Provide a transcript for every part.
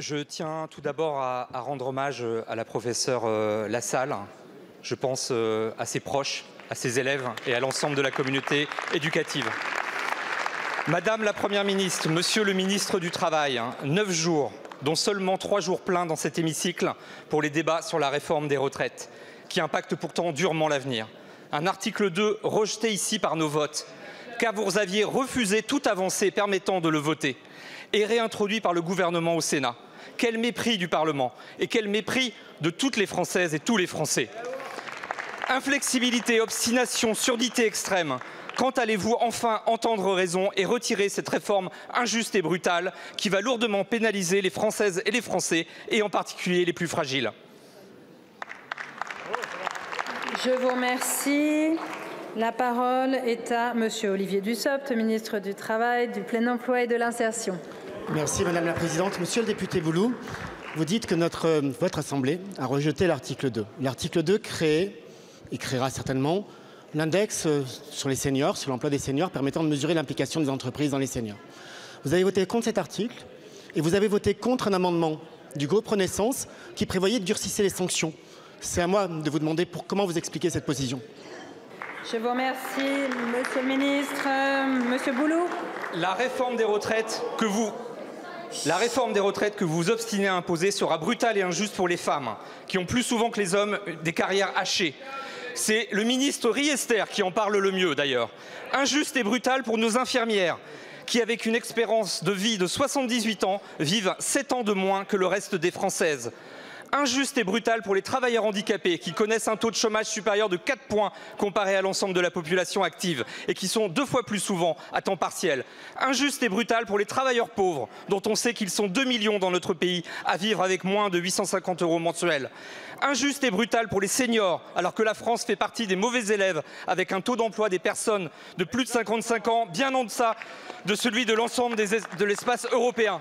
Je tiens tout d'abord à rendre hommage à la professeure Lassalle. Je pense à ses proches, à ses élèves et à l'ensemble de la communauté éducative. Madame la Première ministre, Monsieur le ministre du Travail, 9 jours, dont seulement 3 jours pleins dans cet hémicycle pour les débats sur la réforme des retraites, qui impacte pourtant durement l'avenir. Un article 2 rejeté ici par nos votes, car vous aviez refusé toute avancée permettant de le voter, et réintroduit par le gouvernement au Sénat. Quel mépris du Parlement et quel mépris de toutes les Françaises et tous les Français. Inflexibilité, obstination, surdité extrême. Quand allez-vous enfin entendre raison et retirer cette réforme injuste et brutale qui va lourdement pénaliser les Françaises et les Français, et en particulier les plus fragiles? Je vous remercie. La parole est à Monsieur Olivier Dussopt, ministre du Travail, du Plein Emploi et de l'Insertion. Merci Madame la Présidente. Monsieur le député Boulou, vous dites que votre Assemblée a rejeté l'article 2. L'article 2 crée et créera certainement l'index sur les seniors, sur l'emploi des seniors, permettant de mesurer l'implication des entreprises dans les seniors. Vous avez voté contre cet article et vous avez voté contre un amendement du groupe Renaissance qui prévoyait de durcir les sanctions. C'est à moi de vous demander comment vous expliquez cette position. Je vous remercie, Monsieur le ministre. Monsieur Boulou. La réforme des retraites que vous vous obstinez à imposer sera brutale et injuste pour les femmes, qui ont plus souvent que les hommes des carrières hachées. C'est le ministre Riester qui en parle le mieux d'ailleurs. Injuste et brutale pour nos infirmières, qui avec une espérance de vie de 78 ans, vivent 7 ans de moins que le reste des Françaises. Injuste et brutale pour les travailleurs handicapés qui connaissent un taux de chômage supérieur de 4 points comparé à l'ensemble de la population active et qui sont 2 fois plus souvent à temps partiel. Injuste et brutale pour les travailleurs pauvres dont on sait qu'ils sont 2 millions dans notre pays à vivre avec moins de 850 € mensuels. Injuste et brutale pour les seniors alors que la France fait partie des mauvais élèves avec un taux d'emploi des personnes de plus de 55 ans bien en deçà de celui de l'ensemble de l'espace européen.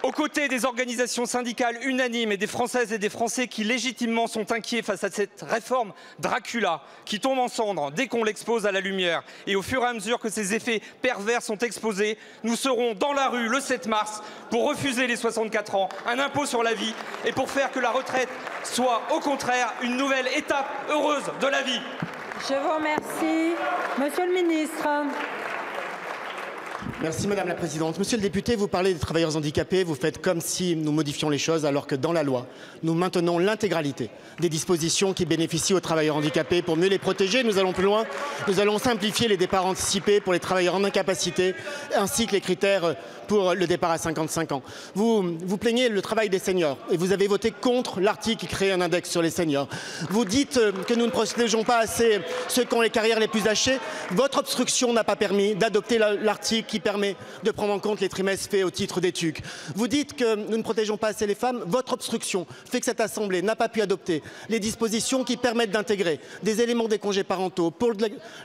Aux côtés des organisations syndicales unanimes et des Françaises et des Français qui légitimement sont inquiets face à cette réforme Dracula qui tombe en cendres dès qu'on l'expose à la lumière. Et au fur et à mesure que ces effets pervers sont exposés, nous serons dans la rue le 7 mars pour refuser les 64 ans, un impôt sur la vie et pour faire que la retraite soit au contraire une nouvelle étape heureuse de la vie. Je vous remercie. Monsieur le ministre. Merci Madame la Présidente. Monsieur le député, vous parlez des travailleurs handicapés, vous faites comme si nous modifions les choses alors que dans la loi, nous maintenons l'intégralité des dispositions qui bénéficient aux travailleurs handicapés pour mieux les protéger. Nous allons plus loin, nous allons simplifier les départs anticipés pour les travailleurs en incapacité ainsi que les critères pour le départ à 55 ans. Vous plaignez le travail des seniors et vous avez voté contre l'article qui crée un index sur les seniors. Vous dites que nous ne protégeons pas assez ceux qui ont les carrières les plus hachées. Votre obstruction n'a pas permis d'adopter l'article qui permet de prendre en compte les trimestres faits au titre des TUC. Vous dites que nous ne protégeons pas assez les femmes. Votre obstruction fait que cette Assemblée n'a pas pu adopter les dispositions qui permettent d'intégrer des éléments des congés parentaux pour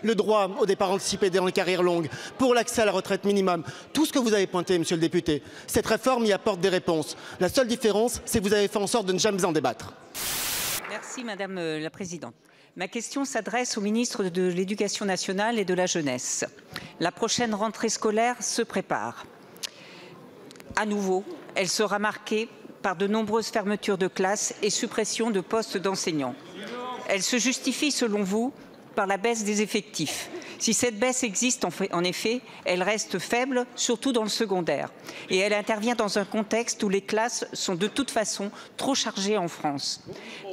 le droit au départ anticipé dans les carrières longues, pour l'accès à la retraite minimum. Tout ce que vous avez pointé, monsieur le député, cette réforme y apporte des réponses. La seule différence, c'est que vous avez fait en sorte de ne jamais en débattre. Merci Madame la Présidente. Ma question s'adresse au ministre de l'Éducation nationale et de la jeunesse. La prochaine rentrée scolaire se prépare. À nouveau, elle sera marquée par de nombreuses fermetures de classes et suppressions de postes d'enseignants. Elle se justifie, selon vous, par la baisse des effectifs. Si cette baisse existe, en effet, elle reste faible, surtout dans le secondaire. Et elle intervient dans un contexte où les classes sont de toute façon trop chargées en France.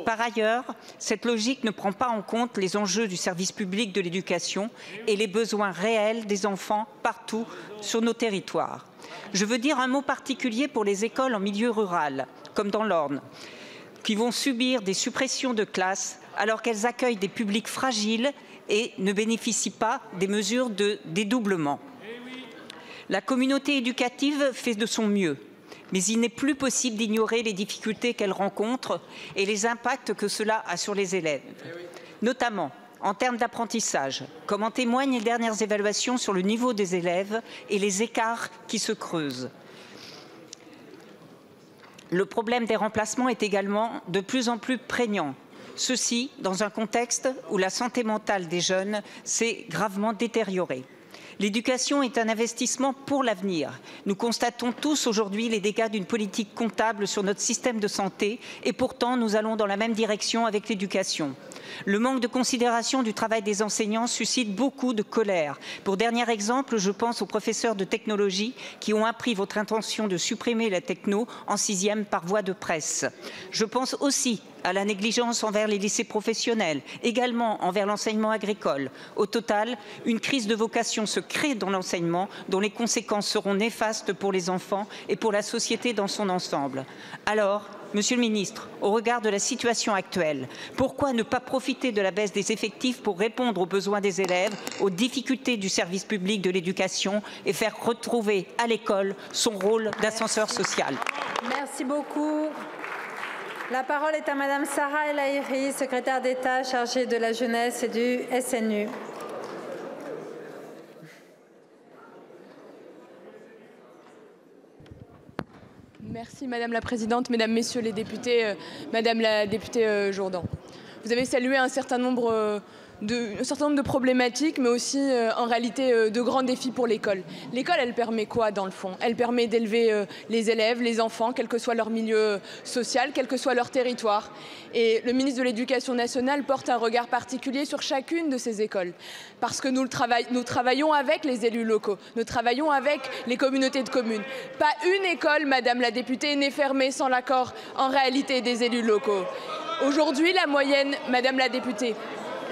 Par ailleurs, cette logique ne prend pas en compte les enjeux du service public de l'éducation et les besoins réels des enfants partout sur nos territoires. Je veux dire un mot particulier pour les écoles en milieu rural, comme dans l'Orne, qui vont subir des suppressions de classes alors qu'elles accueillent des publics fragiles et ne bénéficient pas des mesures de dédoublement. La communauté éducative fait de son mieux, mais il n'est plus possible d'ignorer les difficultés qu'elle rencontre et les impacts que cela a sur les élèves, notamment en termes d'apprentissage, comme en témoignent les dernières évaluations sur le niveau des élèves et les écarts qui se creusent. Le problème des remplacements est également de plus en plus prégnant. Ceci dans un contexte où la santé mentale des jeunes s'est gravement détériorée. L'éducation est un investissement pour l'avenir. Nous constatons tous aujourd'hui les dégâts d'une politique comptable sur notre système de santé et pourtant nous allons dans la même direction avec l'éducation. Le manque de considération du travail des enseignants suscite beaucoup de colère. Pour dernier exemple, je pense aux professeurs de technologie qui ont appris votre intention de supprimer la techno en 6e par voie de presse. Je pense aussi à la négligence envers les lycées professionnels, également envers l'enseignement agricole. Au total, une crise de vocation se crée dans l'enseignement dont les conséquences seront néfastes pour les enfants et pour la société dans son ensemble. Alors, Monsieur le ministre, au regard de la situation actuelle, pourquoi ne pas profiter de la baisse des effectifs pour répondre aux besoins des élèves, aux difficultés du service public de l'éducation et faire retrouver à l'école son rôle d'ascenseur social? Merci beaucoup. La parole est à Madame Sarah El Haïry, secrétaire d'État chargée de la jeunesse et du SNU. Merci Madame la Présidente, Mesdames, Messieurs les députés, Madame la députée Jourdan. Vous avez salué un certain nombre de problématiques, mais aussi en réalité de grands défis pour l'école. L'école, elle permet quoi dans le fond? Elle permet d'élever les élèves, les enfants, quel que soit leur milieu social, quel que soit leur territoire. Et le ministre de l'Éducation nationale porte un regard particulier sur chacune de ces écoles. Parce que nous travaillons avec les élus locaux, nous travaillons avec les communautés de communes. Pas une école, Madame la députée, n'est fermée sans l'accord en réalité des élus locaux. Aujourd'hui, la moyenne, Madame la députée,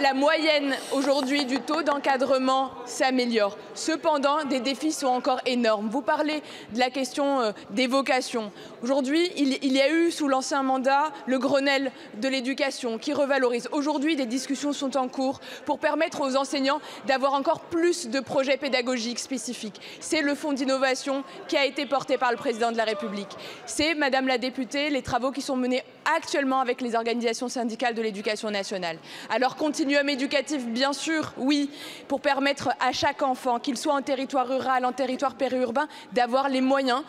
la moyenne aujourd'hui du taux d'encadrement s'améliore. Cependant, des défis sont encore énormes. Vous parlez de la question des vocations. Aujourd'hui, il y a eu sous l'ancien mandat le Grenelle de l'éducation qui revalorise. Aujourd'hui, des discussions sont en cours pour permettre aux enseignants d'avoir encore plus de projets pédagogiques spécifiques. C'est le fonds d'innovation qui a été porté par le président de la République. C'est, Madame la députée, les travaux qui sont menés actuellement avec les organisations syndicales de l'éducation nationale. Alors, continuum éducatif, bien sûr, oui, pour permettre à chaque enfant, qu'il soit en territoire rural, en territoire périurbain, d'avoir les moyens,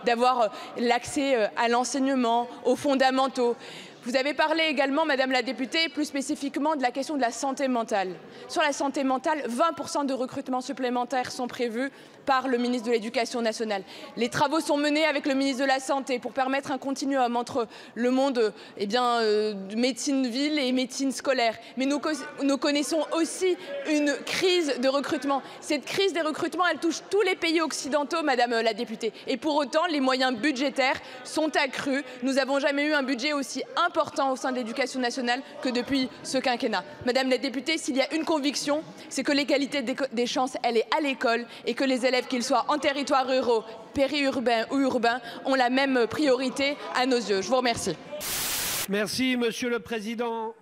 d'avoir l'accès à l'enseignement, aux fondamentaux. Vous avez parlé également, Madame la députée, plus spécifiquement de la question de la santé mentale. Sur la santé mentale, 20% de recrutements supplémentaires sont prévus par le ministre de l'Éducation nationale. Les travaux sont menés avec le ministre de la Santé pour permettre un continuum entre le monde de médecine ville et médecine scolaire. Mais nous connaissons aussi une crise de recrutement. Cette crise des recrutements, elle touche tous les pays occidentaux, Madame la députée. Et pour autant, les moyens budgétaires sont accrus. Nous n'avons jamais eu un budget aussi important au sein de l'Éducation nationale que depuis ce quinquennat. Madame la députée, s'il y a une conviction, c'est que l'égalité des chances, elle est à l'école et que les élèves, qu'ils soient en territoire ruraux, périurbains ou urbains, ont la même priorité à nos yeux. Je vous remercie. Merci, Monsieur le Président.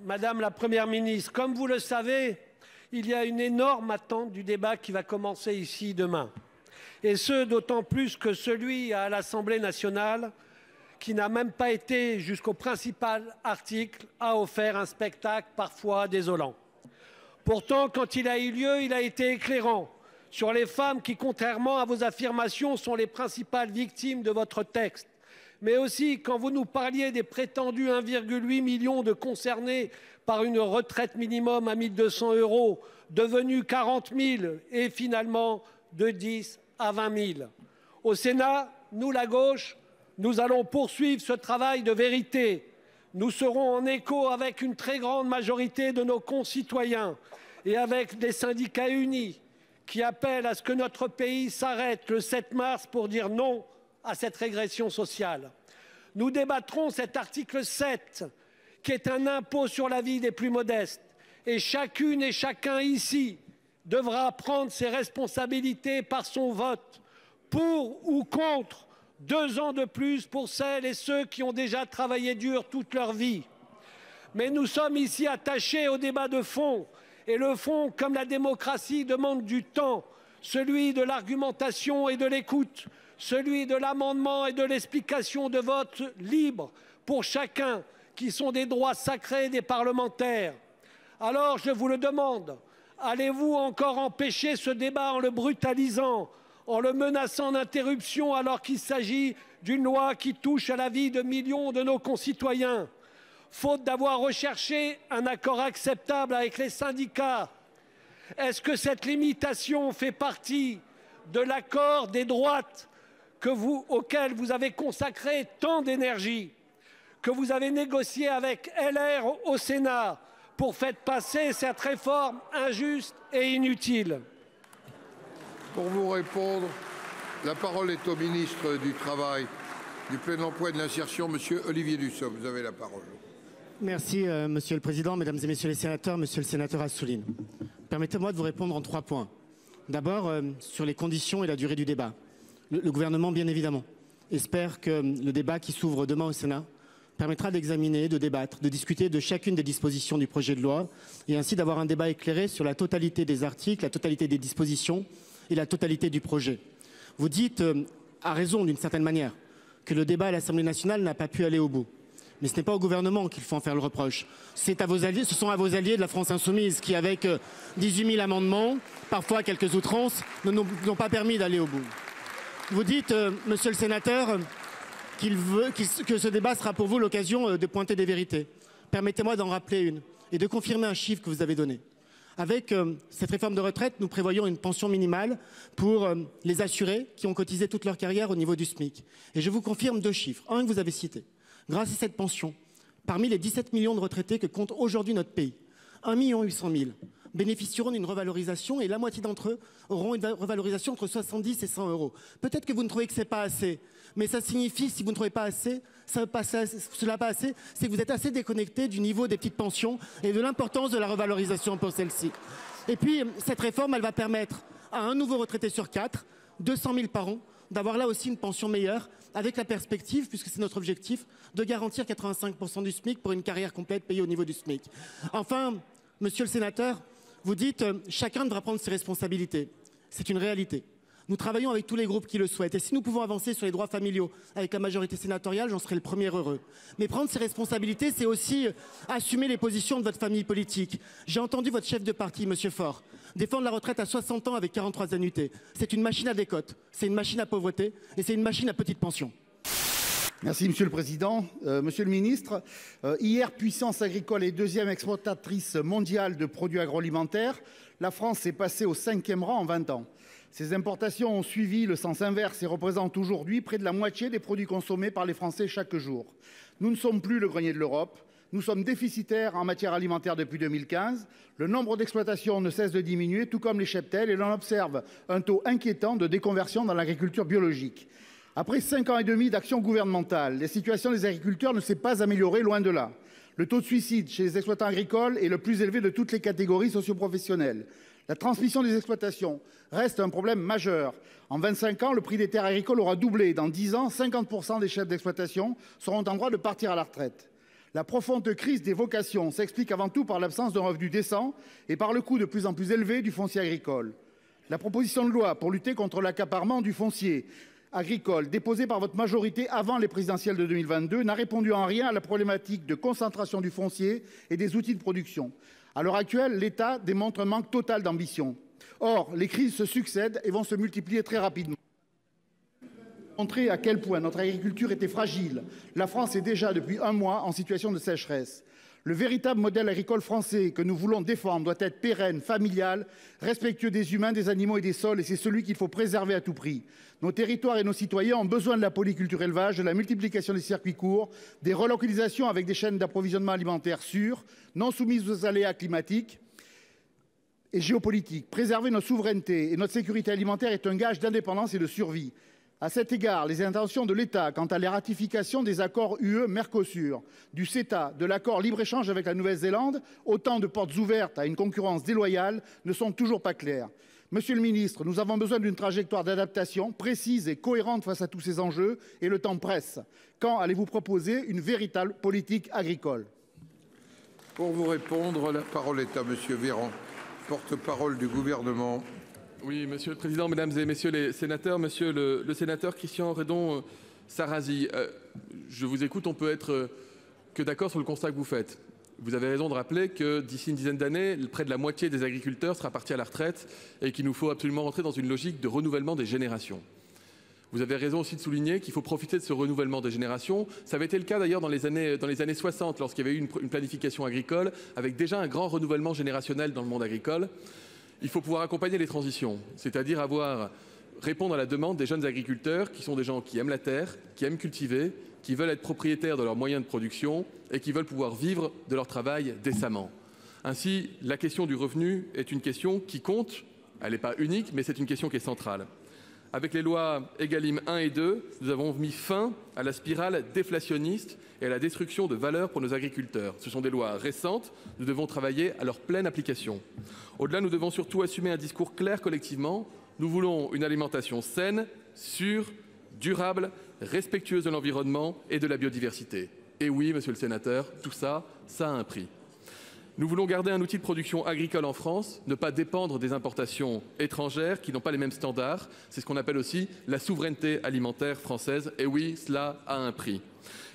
Madame la Première ministre, comme vous le savez, il y a une énorme attente du débat qui va commencer ici demain. Et ce, d'autant plus que celui à l'Assemblée nationale, qui n'a même pas été jusqu'au principal article, a offert un spectacle parfois désolant. Pourtant, quand il a eu lieu, il a été éclairant sur les femmes qui, contrairement à vos affirmations, sont les principales victimes de votre texte. Mais aussi, quand vous nous parliez des prétendus 1,8 million de concernés par une retraite minimum à 1 200 €, devenus 40 000 et finalement de 10 à 20 000. Au Sénat, nous, la gauche, nous allons poursuivre ce travail de vérité. Nous serons en écho avec une très grande majorité de nos concitoyens et avec des syndicats unis qui appellent à ce que notre pays s'arrête le 7 mars pour dire non à cette régression sociale. Nous débattrons cet article 7, qui est un impôt sur la vie des plus modestes. Et chacune et chacun ici devra prendre ses responsabilités par son vote, pour ou contre 2 ans de plus pour celles et ceux qui ont déjà travaillé dur toute leur vie. Mais nous sommes ici attachés au débat de fond. Et le fond, comme la démocratie, demande du temps, celui de l'argumentation et de l'écoute, celui de l'amendement et de l'explication de vote libre pour chacun, qui sont des droits sacrés des parlementaires. Alors, je vous le demande, allez-vous encore empêcher ce débat en le brutalisant, en le menaçant d'interruption alors qu'il s'agit d'une loi qui touche à la vie de millions de nos concitoyens? Faute d'avoir recherché un accord acceptable avec les syndicats, Est-ce que cette limitation fait partie de l'accord des droites auquel vous avez consacré tant d'énergie, que vous avez négocié avec LR au Sénat pour faire passer cette réforme injuste et inutile? Pour vous répondre, la parole est au ministre du Travail, du Plein Emploi et de l'Insertion, Monsieur Olivier Dussopt. Vous avez la parole. Merci, Monsieur le Président, Mesdames et Messieurs les sénateurs, Monsieur le sénateur Assouline. Permettez-moi de vous répondre en 3 points. D'abord, sur les conditions et la durée du débat. Le gouvernement, bien évidemment, espère que le débat qui s'ouvre demain au Sénat permettra d'examiner, de débattre, de discuter de chacune des dispositions du projet de loi et ainsi d'avoir un débat éclairé sur la totalité des articles, la totalité des dispositions et la totalité du projet. Vous dites, à raison d'une certaine manière, que le débat à l'Assemblée nationale n'a pas pu aller au bout. Mais ce n'est pas au gouvernement qu'il faut en faire le reproche. C'est à vos alliés, ce sont à vos alliés de la France insoumise qui, avec 18 000 amendements, parfois quelques outrances, n'ont pas permis d'aller au bout. Vous dites, monsieur le sénateur, que ce débat sera pour vous l'occasion de pointer des vérités. Permettez-moi d'en rappeler une et de confirmer un chiffre que vous avez donné. Avec cette réforme de retraite, nous prévoyons une pension minimale pour les assurés qui ont cotisé toute leur carrière au niveau du SMIC. Et je vous confirme 2 chiffres. Un que vous avez cité. Grâce à cette pension, parmi les 17 millions de retraités que compte aujourd'hui notre pays, 1 800 000 bénéficieront d'une revalorisation et la moitié d'entre eux auront une revalorisation entre 70 et 100 euros. Peut-être que vous ne trouvez que ce n'est pas assez, mais ça signifie, si vous ne trouvez pas assez, cela pas assez, c'est que vous êtes assez déconnecté du niveau des petites pensions et de l'importance de la revalorisation pour celle-ci. Et puis, cette réforme, elle va permettre à un nouveau retraité sur 4, 200 000 par an, d'avoir là aussi une pension meilleure, avec la perspective, puisque c'est notre objectif, de garantir 85% du SMIC pour une carrière complète payée au niveau du SMIC. Enfin, monsieur le sénateur, vous dites chacun devra prendre ses responsabilités. C'est une réalité. Nous travaillons avec tous les groupes qui le souhaitent. Et si nous pouvons avancer sur les droits familiaux avec la majorité sénatoriale, j'en serai le premier heureux. Mais prendre ses responsabilités, c'est aussi assumer les positions de votre famille politique. J'ai entendu votre chef de parti, monsieur Faure, défendre la retraite à 60 ans avec 43 annuités. C'est une machine à décote, c'est une machine à pauvreté et c'est une machine à petite pension. Merci Monsieur le Président. Monsieur le Ministre, hier, puissance agricole et 2e exportatrice mondiale de produits agroalimentaires, la France est passée au 5e rang en 20 ans. Ces importations ont suivi le sens inverse et représentent aujourd'hui près de la moitié des produits consommés par les Français chaque jour. Nous ne sommes plus le grenier de l'Europe. Nous sommes déficitaires en matière alimentaire depuis 2015. Le nombre d'exploitations ne cesse de diminuer, tout comme les cheptels, et l'on observe un taux inquiétant de déconversion dans l'agriculture biologique. Après 5 ans et demi d'action gouvernementale, la situation des agriculteurs ne s'est pas améliorée, loin de là. Le taux de suicide chez les exploitants agricoles est le plus élevé de toutes les catégories socioprofessionnelles. La transmission des exploitations reste un problème majeur. En 25 ans, le prix des terres agricoles aura doublé. Dans 10 ans, 50% des chefs d'exploitation seront en droit de partir à la retraite. La profonde crise des vocations s'explique avant tout par l'absence d'un revenu décent et par le coût de plus en plus élevé du foncier agricole. La proposition de loi pour lutter contre l'accaparement du foncier agricole déposée par votre majorité avant les présidentielles de 2022 n'a répondu en rien à la problématique de concentration du foncier et des outils de production. À l'heure actuelle, l'État démontre un manque total d'ambition. Or, les crises se succèdent et vont se multiplier très rapidement. Montrer à quel point notre agriculture était fragile. La France est déjà depuis 1 mois en situation de sécheresse. Le véritable modèle agricole français que nous voulons défendre doit être pérenne, familial, respectueux des humains, des animaux et des sols, et c'est celui qu'il faut préserver à tout prix. Nos territoires et nos citoyens ont besoin de la polyculture élevage, de la multiplication des circuits courts, des relocalisations avec des chaînes d'approvisionnement alimentaire sûres, non soumises aux aléas climatiques et géopolitiques. Préserver notre souveraineté et notre sécurité alimentaire est un gage d'indépendance et de survie. À cet égard, les intentions de l'État quant à la ratification des accords UE-Mercosur, du CETA, de l'accord libre-échange avec la Nouvelle-Zélande, autant de portes ouvertes à une concurrence déloyale, ne sont toujours pas claires. Monsieur le ministre, nous avons besoin d'une trajectoire d'adaptation précise et cohérente face à tous ces enjeux et le temps presse. Quand allez-vous proposer une véritable politique agricole? Pour vous répondre, la parole est à Monsieur Véran, porte-parole du gouvernement. Oui, Monsieur le Président, Mesdames et Messieurs les sénateurs, Monsieur le sénateur Christian Redon-Sarrazy, je vous écoute, on peut être que d'accord sur le constat que vous faites. Vous avez raison de rappeler que d'ici une dizaine d'années, près de la moitié des agriculteurs sera parti à la retraite et qu'il nous faut absolument rentrer dans une logique de renouvellement des générations. Vous avez raison aussi de souligner qu'il faut profiter de ce renouvellement des générations. Ça avait été le cas d'ailleurs dans les années 60, lorsqu'il y avait eu une planification agricole, avec déjà un grand renouvellement générationnel dans le monde agricole. Il faut pouvoir accompagner les transitions, c'est-à-dire répondre à la demande des jeunes agriculteurs qui sont des gens qui aiment la terre, qui aiment cultiver, qui veulent être propriétaires de leurs moyens de production et qui veulent pouvoir vivre de leur travail décemment. Ainsi, la question du revenu est une question qui compte. Elle n'est pas unique, mais c'est une question qui est centrale. Avec les lois Egalim 1 et 2, nous avons mis fin à la spirale déflationniste et à la destruction de valeur pour nos agriculteurs. Ce sont des lois récentes, nous devons travailler à leur pleine application. Au-delà, nous devons surtout assumer un discours clair collectivement. Nous voulons une alimentation saine, sûre, durable, respectueuse de l'environnement et de la biodiversité. Et oui, monsieur le sénateur, tout ça, ça a un prix. Nous voulons garder un outil de production agricole en France, ne pas dépendre des importations étrangères qui n'ont pas les mêmes standards. C'est ce qu'on appelle aussi la souveraineté alimentaire française. Et oui, cela a un prix.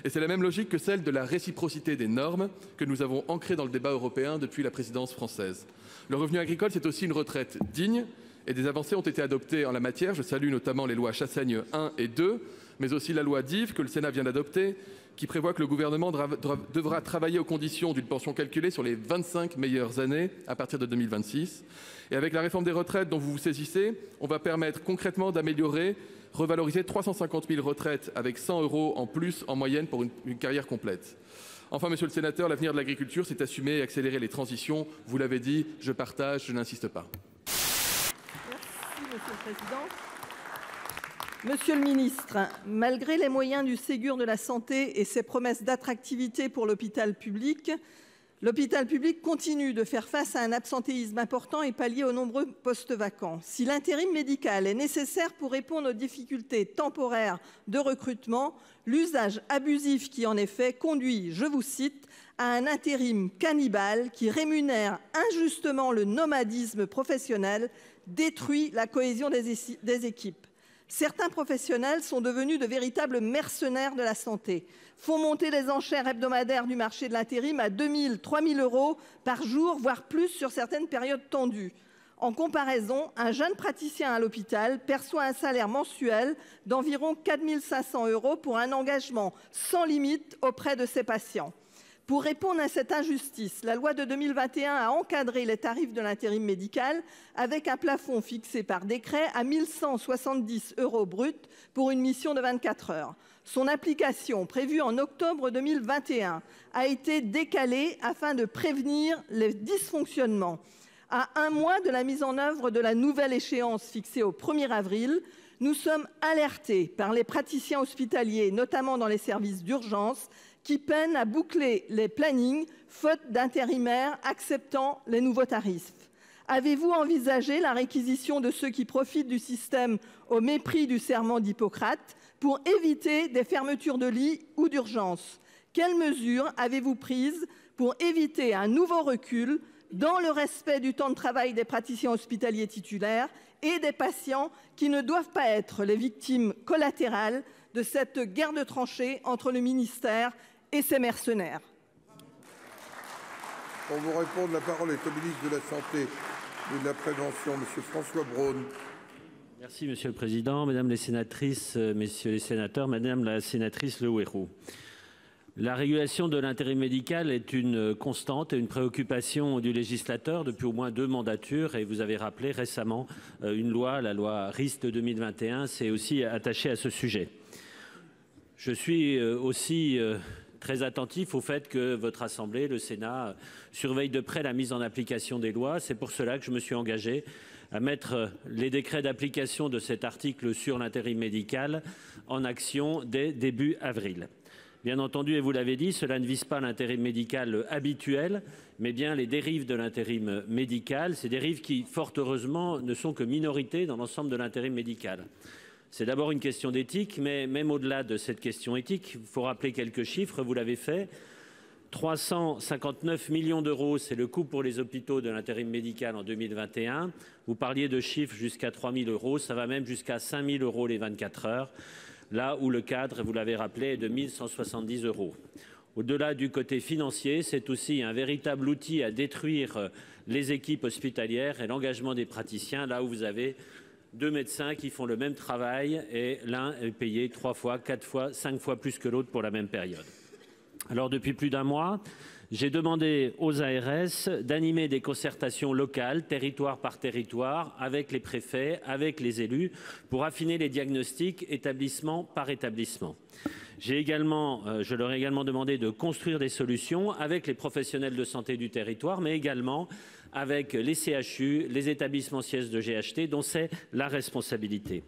Et c'est la même logique que celle de la réciprocité des normes que nous avons ancrée dans le débat européen depuis la présidence française. Le revenu agricole, c'est aussi une retraite digne et des avancées ont été adoptées en la matière. Je salue notamment les lois Chassaigne 1 et 2, mais aussi la loi Dive que le Sénat vient d'adopter, qui prévoit que le gouvernement devra travailler aux conditions d'une pension calculée sur les 25 meilleures années à partir de 2026. Et avec la réforme des retraites dont vous vous saisissez, on va permettre concrètement d'améliorer, revaloriser 350 000 retraites avec 100 € en plus en moyenne pour une carrière complète. Enfin, monsieur le sénateur, l'avenir de l'agriculture, c'est assumer et accélérer les transitions. Vous l'avez dit, je partage, je n'insiste pas. Merci, monsieur le président. Monsieur le ministre, malgré les moyens du Ségur de la santé et ses promesses d'attractivité pour l'hôpital public continue de faire face à un absentéisme important et pallier aux nombreux postes vacants. Si l'intérim médical est nécessaire pour répondre aux difficultés temporaires de recrutement, l'usage abusif qui en est fait conduit, je vous cite, à un intérim cannibale qui rémunère injustement le nomadisme professionnel, détruit la cohésion des équipes. Certains professionnels sont devenus de véritables mercenaires de la santé, font monter les enchères hebdomadaires du marché de l'intérim à 2 000, 3 000 € par jour, voire plus sur certaines périodes tendues. En comparaison, un jeune praticien à l'hôpital perçoit un salaire mensuel d'environ 4 500 € pour un engagement sans limite auprès de ses patients. Pour répondre à cette injustice, la loi de 2021 a encadré les tarifs de l'intérim médical avec un plafond fixé par décret à 1 170 € bruts pour une mission de 24 heures. Son application, prévue en octobre 2021, a été décalée afin de prévenir les dysfonctionnements. À un mois de la mise en œuvre de la nouvelle échéance fixée au 1er avril, nous sommes alertés par les praticiens hospitaliers, notamment dans les services d'urgence, qui peinent à boucler les plannings, faute d'intérimaires acceptant les nouveaux tarifs. Avez-vous envisagé la réquisition de ceux qui profitent du système au mépris du serment d'Hippocrate pour éviter des fermetures de lits ou d'urgence? Quelles mesures avez-vous prises pour éviter un nouveau recul dans le respect du temps de travail des praticiens hospitaliers titulaires et des patients qui ne doivent pas être les victimes collatérales de cette guerre de tranchées entre le ministère et ses mercenaires? Pour vous répondre, la parole est au ministre de la Santé et de la Prévention, M. François Braun. Merci, Monsieur le Président. Mesdames les sénatrices, Messieurs les sénateurs, Madame la sénatrice Le Houerou. La régulation de l'intérim médical est une constante et une préoccupation du législateur depuis au moins 2 mandatures. Et vous avez rappelé récemment une loi, la loi RIST 2021, s'est aussi attachée à ce sujet. Je suis aussi très attentif au fait que votre Assemblée, le Sénat, surveille de près la mise en application des lois. C'est pour cela que je me suis engagé à mettre les décrets d'application de cet article sur l'intérim médical en action dès début avril. Bien entendu, et vous l'avez dit, cela ne vise pas l'intérim médical habituel, mais bien les dérives de l'intérim médical. Ces dérives qui, fort heureusement, ne sont que minorité dans l'ensemble de l'intérim médical. C'est d'abord une question d'éthique, mais même au-delà de cette question éthique, il faut rappeler quelques chiffres, vous l'avez fait. 359 millions d'euros, c'est le coût pour les hôpitaux de l'intérim médical en 2021. Vous parliez de chiffres jusqu'à 3 000 €, ça va même jusqu'à 5 000 € les 24 heures, là où le cadre, vous l'avez rappelé, est de 1 170 €. Au-delà du côté financier, c'est aussi un véritable outil à détruire les équipes hospitalières et l'engagement des praticiens, là où vous avez 2 médecins qui font le même travail et l'un est payé 3 fois, 4 fois, 5 fois plus que l'autre pour la même période. Alors depuis plus d'1 mois, J'ai demandé aux ARS d'animer des concertations locales, territoire par territoire, avec les préfets, avec les élus, pour affiner les diagnostics établissement par établissement. Je leur ai également demandé de construire des solutions avec les professionnels de santé du territoire, mais également avec les CHU, les établissements sièges de GHT, dont c'est la responsabilité.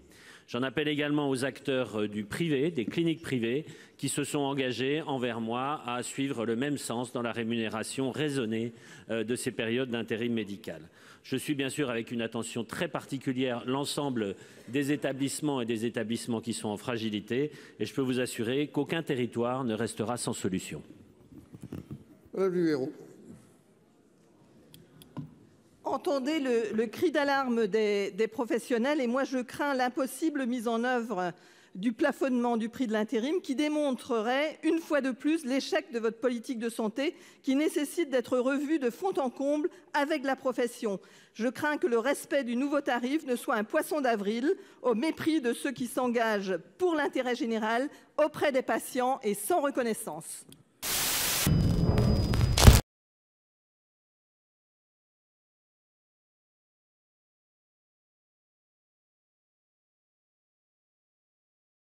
J'en appelle également aux acteurs du privé, des cliniques privées, qui se sont engagés envers moi à suivre le même sens dans la rémunération raisonnée de ces périodes d'intérim médical. Je suis bien sûr avec une attention très particulière l'ensemble des établissements et des établissements qui sont en fragilité, et je peux vous assurer qu'aucun territoire ne restera sans solution. Madame Luero. Entendez le cri d'alarme des professionnels et moi je crains l'impossible mise en œuvre du plafonnement du prix de l'intérim qui démontrerait une fois de plus l'échec de votre politique de santé qui nécessite d'être revue de fond en comble avec la profession. Je crains que le respect du nouveau tarif ne soit un poisson d'avril au mépris de ceux qui s'engagent pour l'intérêt général auprès des patients et sans reconnaissance.